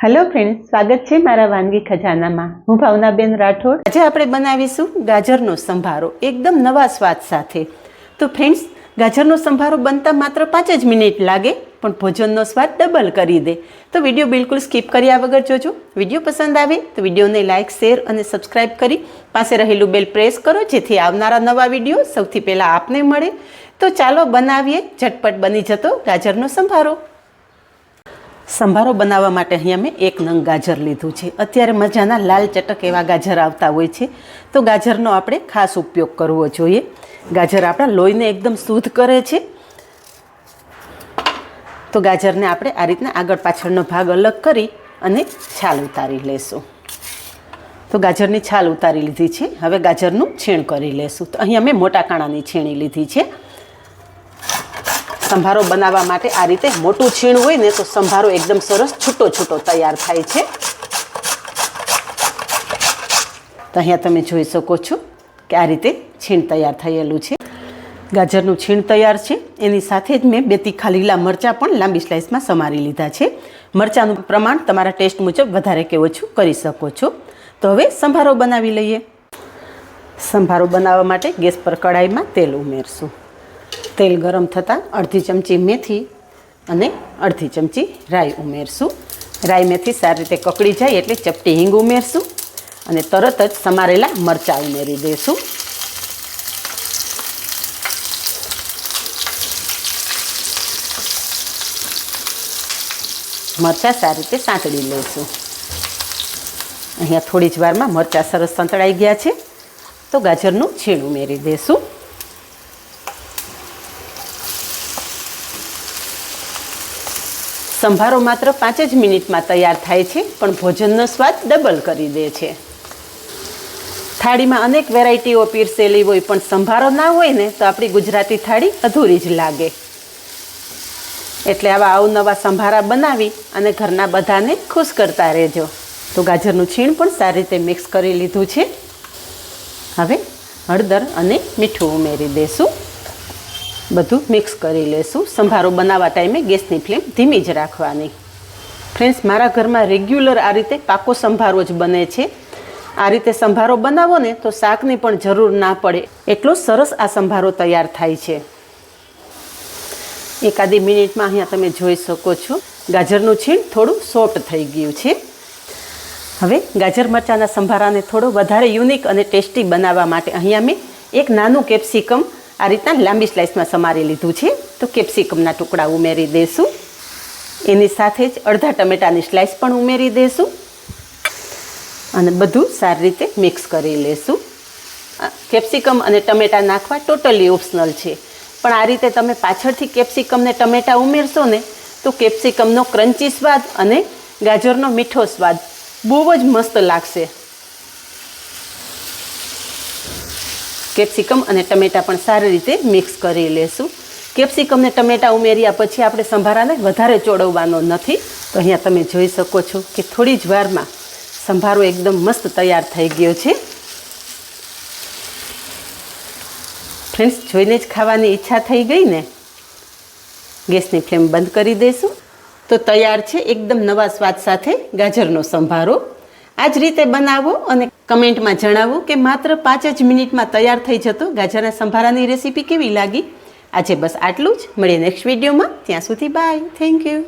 Hello friends, સ્વાગત છે મારા વાનગી ખજાનામાં. હું ભાવનાબેન રાઠોડ. આજે આપણે બનાવીશું ગાજરનો સંભારો એકદમ નવા સ્વાદ સાથે. તો ફ્રેન્ડ્સ, ગાજરનો સંભારો બનતા માત્ર 5 જ મિનિટ લાગે, પણ ભોજનનો સ્વાદ ડબલ કરી દે. તો વિડીયો બિલકુલ સ્કીપ કર્યા વગર જોજો. વિડીયો પસંદ આવે તો વિડીયોને લાઇક, શેર અને સબસ્ક્રાઈબ કરી પાસે રહેલું બેલ પ્રેસ કરો, જેથી આવનારા નવા વિડીયો સૌથી પહેલાં આપને મળે. તો ચાલો બનાવીએ ઝટપટ બની જતો ગાજરનો સંભારો. સંભારો બનાવવા માટે અહીંયા મેં 1 નંગ ગાજર લીધું છે. અત્યારે મજાના લાલ ચટક એવા ગાજર આવતા હોય છે, તો ગાજરનો આપણે ખાસ ઉપયોગ કરવો જોઈએ. ગાજર આપણા લોહીને એકદમ શુદ્ધ કરે છે. તો ગાજરને આપણે આ રીતના આગળ પાછળનો ભાગ અલગ કરી અને છાલ ઉતારી લેશું. તો ગાજરની છાલ ઉતારી લીધી છે. હવે ગાજરનું છીણ કરી લેશું. તો અહીંયા મેં મોટા કાણાની છીણી લીધી છે. સંભારો બનાવવા માટે આ રીતે મોટું છીણ હોય ને તો સંભારો એકદમ સરસ છૂટો છૂટો તૈયાર થાય છે. તો અહીંયા તમે જોઈ શકો છો કે આ રીતે છીણ તૈયાર થયેલું છે. ગાજરનું છીણ તૈયાર છે. એની સાથે જ મેં 2 તીખા લીલા મરચાં પણ લાંબી સ્લાઇસમાં સમારી લીધા છે. મરચાંનું પ્રમાણ તમારા ટેસ્ટ મુજબ વધારે કે ઓછું કરી શકો છો. તો હવે સંભારો બનાવી લઈએ. સંભારો બનાવવા માટે ગેસ પર કડાઈમાં તેલ ઉમેરશું. તેલ ગરમ થતાં અડધી ચમચી મેથી અને અડધી ચમચી રાઈ ઉમેરશું. રાઈ મેથી સારી રીતે કકડી જાય એટલે ચપટી હિંગ ઉમેરશું અને તરત જ સમારેલા મરચાં ઉમેરી દઈશું. મરચાં સારી રીતે સાંતળી લઈશું. અહીંયા થોડી જ વારમાં મરચાં સરસ સંતળાઈ ગયા છે, તો ગાજરનું છીણ ઉમેરી દઈશું. સંભારો માત્ર 5 જ મિનિટમાં તૈયાર થાય છે, પણ ભોજનનો સ્વાદ ડબલ કરી દે છે. થાળીમાં અનેક વેરાયટીઓ પીરસેલી હોય, પણ સંભારો ના હોય ને તો આપણી ગુજરાતી થાળી અધૂરી જ લાગે. એટલે આવા અવનવા સંભારા બનાવી અને ઘરના બધાને ખુશ કરતા રહેજો. તો ગાજરનું છીણ પણ સારી રીતે મિક્સ કરી લીધું છે. હવે હળદર અને મીઠું ઉમેરી દઈશું. બધું મિક્સ કરી લેશું. સંભારો બનાવવા ટાઈમે ગેસની ફ્લેમ ધીમી જ રાખવાની. ફ્રેન્ડ્સ, મારા ઘરમાં રેગ્યુલર આ રીતે પાકો સંભારો જ બને છે. આ રીતે સંભારો બનાવો ને તો શાકની પણ જરૂર ના પડે, એટલો સરસ આ સંભારો તૈયાર થાય છે. એકાદી મિનિટમાં અહીંયા તમે જોઈ શકો છો ગાજરનું છીણ થોડું સોફ્ટ થઈ ગયું છે. હવે ગાજર મરચાંના સંભારાને થોડો વધારે યુનિક અને ટેસ્ટી બનાવવા માટે અહીંયા મેં 1 નાનું કેપ્સિકમ આ રીતના લાંબી સ્લાઇસમાં સમારી લીધું છે. તો કેપ્સિકમના ટુકડા ઉમેરી દઈશું. એની સાથે જ અડધા ટમેટાની સ્લાઇસ પણ ઉમેરી દઈશું અને બધું સારી રીતે મિક્સ કરી લેશું. કેપ્સિકમ અને ટમેટા નાખવા ટોટલી ઓપ્શનલ છે, પણ આ રીતે તમે પાછળથી કેપ્સિકમ ને ટમેટા ઉમેરશો ને તો કેપ્સિકમનો ક્રન્ચી સ્વાદ અને ગાજરનો મીઠો સ્વાદ બહુ જ મસ્ત લાગશે. કેપ્સિકમ અને ટમેટાં પણ સારી રીતે મિક્સ કરી લેશું. કેપ્સિકમ ને ટમેટાં ઉમેર્યા પછી આપણે સંભારાને વધારે ચોળવવાનો નથી. તો અહીંયા તમે જોઈ શકો છો કે થોડી જ વારમાં સંભારો એકદમ મસ્ત તૈયાર થઈ ગયો છે. ફ્રેન્ડ્સ, જોઈને જ ખાવાની ઈચ્છા થઈ ગઈ ને. ગેસની ફ્લેમ બંધ કરી દઈશું. તો તૈયાર છે એકદમ નવા સ્વાદ સાથે ગાજરનો સંભારો. આ જ રીતે બનાવો અને કમેન્ટમાં જણાવો કે માત્ર 5 જ મિનિટમાં તૈયાર થઈ જતો ગાજરના સંભારાની રેસીપી કેવી લાગી. આજે બસ આટલું જ. મળીએ નેક્સ્ટ વિડીયોમાં. ત્યાં સુધી બાય. Thank you.